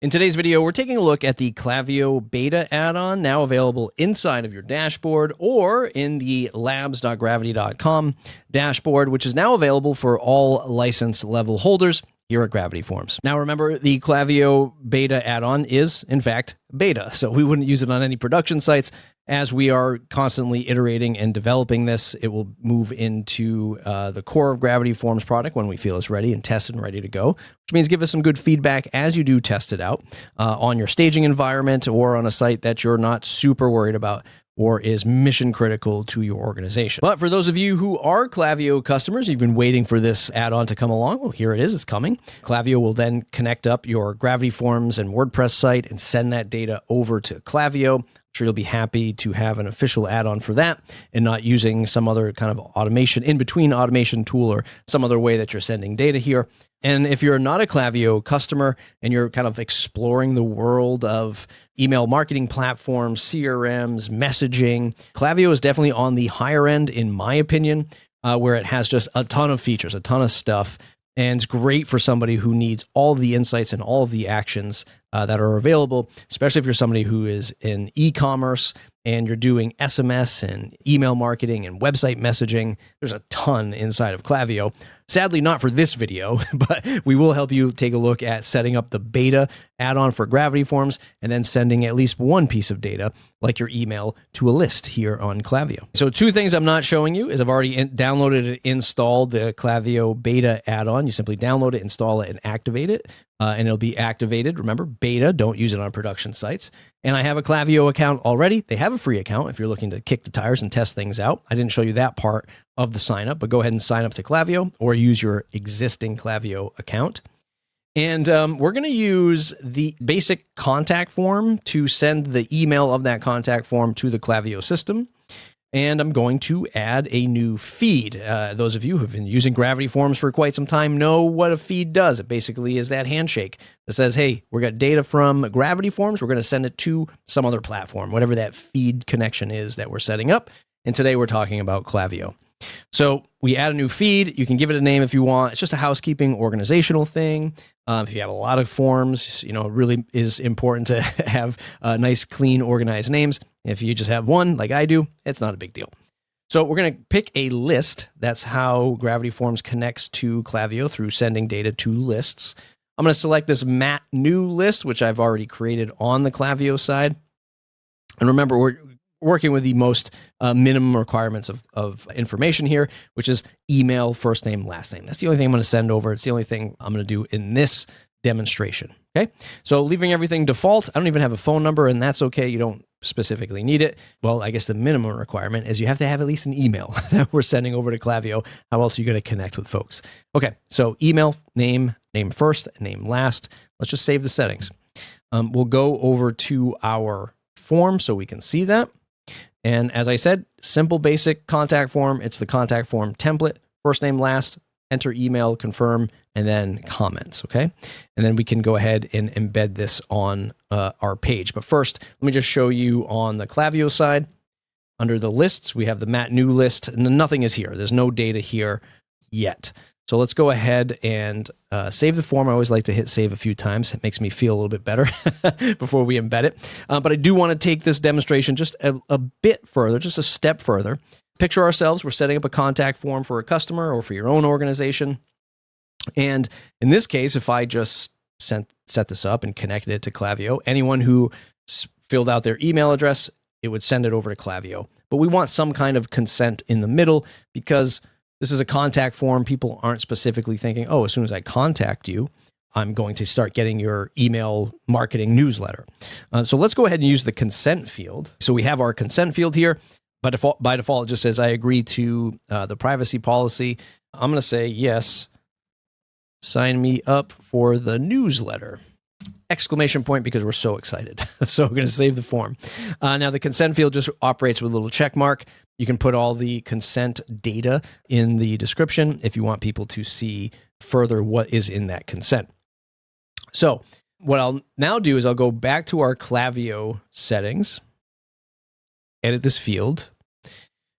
In today's video, we're taking a look at the Klaviyo beta add-on, now available inside of your dashboard or in the labs.gravity.com dashboard, which is now available for all license level holders here at Gravity Forms. Now remember, the Klaviyo beta add-on is, in fact, beta, so we wouldn't use it on any production sites. As we are constantly iterating and developing this, it will move into the core of Gravity Forms product when we feel it's ready and tested and ready to go, which means give us some good feedback as you do test it out on your staging environment or on a site that you're not super worried about or is mission critical to your organization. But for those of you who are Klaviyo customers, you've been waiting for this add-on to come along. Well, here it is, it's coming. Klaviyo will then connect up your Gravity Forms and WordPress site and send that data over to Klaviyo. I'm sure you'll be happy to have an official add-on for that and not using some other kind of automation, in-between automation tool or some other way that you're sending data here. And if you're not a Klaviyo customer and you're kind of exploring the world of email marketing platforms, CRMs, messaging, Klaviyo is definitely on the higher end, in my opinion, where it has just a ton of features, a ton of stuff. And it's great for somebody who needs all of the insights and all of the actions that are available, especially if you're somebody who is in e-commerce and you're doing SMS and email marketing and website messaging. There's a ton inside of Klaviyo. Sadly, not for this video, but we will help you take a look at setting up the beta add-on for Gravity Forms and then sending at least one piece of data, like your email, to a list here on Klaviyo. So two things I'm not showing you is I've already downloaded and installed the Klaviyo beta add-on. You simply download it, install it, and activate it. And it'll be activated. Remember, beta, don't use it on production sites. And I have a Klaviyo account already. They have a free account if you're looking to kick the tires and test things out. I didn't show you that part of the sign up, but go ahead and sign up to Klaviyo or use your existing Klaviyo account. And we're going to use the basic contact form to send the email of that contact form to the Klaviyo system. And I'm going to add a new feed. Those of you who've been using Gravity Forms for quite some time know what a feed does. It basically is that handshake that says, hey, we got data from Gravity Forms. We're going to send it to some other platform, whatever that feed connection is that we're setting up. And today we're talking about Klaviyo. So we add a new feed. You can give it a name if you want. It's just a housekeeping organizational thing. If you have a lot of forms, you know, it really is important to have nice, clean, organized names. If you just have one, like I do, it's not a big deal. So we're going to pick a list. That's how Gravity Forms connects to Klaviyo, through sending data to lists. I'm going to select this mat new list, which I've already created on the Klaviyo side. And remember, we're working with the most minimum requirements of information here, which is email, first name, last name. That's the only thing I'm going to send over. It's the only thing I'm going to do in this demonstration. Okay, so leaving everything default. I don't even have a phone number, and that's okay. You don't specifically need it. Well, I guess the minimum requirement is you have to have at least an email that we're sending over to Klaviyo. How else are you going to connect with folks? Okay, so email, name first, name last. Let's just save the settings. We'll go over to our form so we can see that. And as I said, simple, basic contact form. It's the contact form template, first name, last, enter email, confirm, and then comments, okay? And then we can go ahead and embed this on our page. But first, let me just show you on the Klaviyo side. Under the lists, we have the mat new list, and nothing is here. There's no data here yet. So let's go ahead and save the form. I always like to hit save a few times. It makes me feel a little bit better before we embed it. But I do want to take this demonstration just a bit further, just a step further. Picture ourselves, we're setting up a contact form for a customer or for your own organization. And in this case, if I just set this up and connected it to Klaviyo, anyone who filled out their email address, it would send it over to Klaviyo. But we want some kind of consent in the middle because this is a contact form. People aren't specifically thinking, oh, as soon as I contact you, I'm going to start getting your email marketing newsletter. So let's go ahead and use the consent field. So we have our consent field here. By default, it just says I agree to the privacy policy. I'm going to say yes. Sign me up for the newsletter. Exclamation point, because we're so excited. So we're going to save the form. Now the consent field just operates with a little check mark. You can put all the consent data in the description if you want people to see further what is in that consent. So what I'll now do is I'll go back to our Klaviyo settings, edit this field,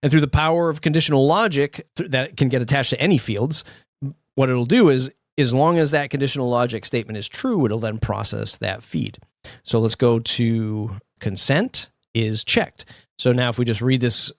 and through the power of conditional logic that can get attached to any fields, what it'll do is as long as that conditional logic statement is true, it'll then process that feed. So let's go to consent is checked. So now if we just read this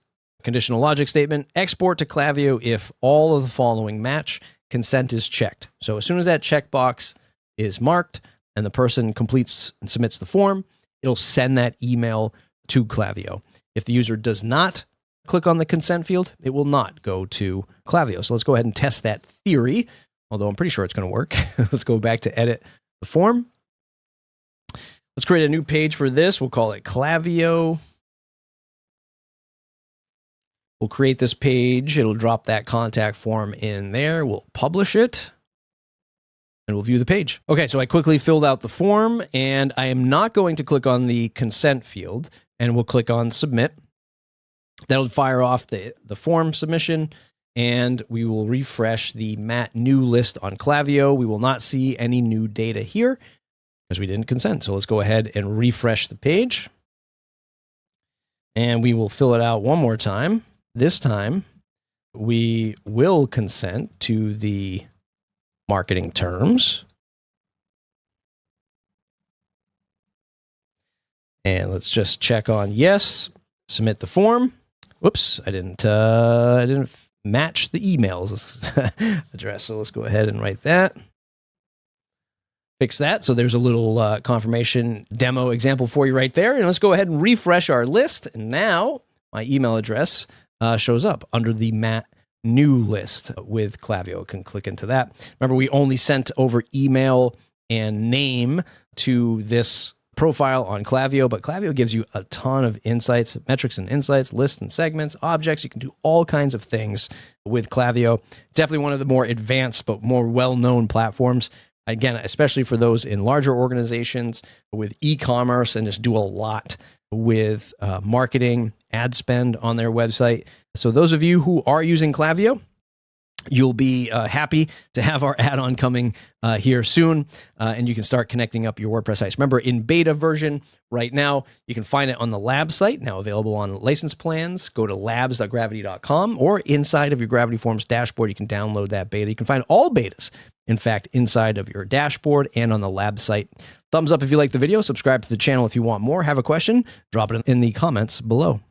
conditional logic statement, export to Klaviyo if all of the following match, consent is checked. So as soon as that checkbox is marked and the person completes and submits the form, it'll send that email to Klaviyo. If the user does not click on the consent field, it will not go to Klaviyo. So let's go ahead and test that theory, although I'm pretty sure it's going to work. Let's go back to edit the form. Let's create a new page for this. We'll call it Klaviyo. We'll create this page. It'll drop that contact form in there. We'll publish it and we'll view the page. Okay, so I quickly filled out the form and I am not going to click on the consent field, and we'll click on submit. That'll fire off the form submission, and we will refresh the Matt new list on Klaviyo. We will not see any new data here because we didn't consent. So let's go ahead and refresh the page. And we will fill it out one more time. This time, we will consent to the marketing terms. And let's just check on yes, submit the form. Whoops, I didn't match the emails address. So let's go ahead and write that. Fix that. So there's a little confirmation demo example for you right there. And let's go ahead and refresh our list. And now my email address shows up under the Matt new list with Klaviyo. Can click into that. Remember, we only sent over email and name to this profile on Klaviyo, but Klaviyo gives you a ton of insights, metrics and insights, lists and segments, objects. You can do all kinds of things with Klaviyo. Definitely one of the more advanced but more well-known platforms. Again, especially for those in larger organizations with e-commerce and just do a lot with marketing, ad spend on their website. So those of you who are using Klaviyo, you'll be happy to have our add-on coming here soon, and you can start connecting up your WordPress sites. Remember, in beta version right now, you can find it on the Lab site, now available on license plans. Go to labs.gravity.com, or inside of your Gravity Forms dashboard, you can download that beta. You can find all betas, in fact, inside of your dashboard and on the Lab site. Thumbs up if you like the video. Subscribe to the channel if you want more. Have a question? Drop it in the comments below.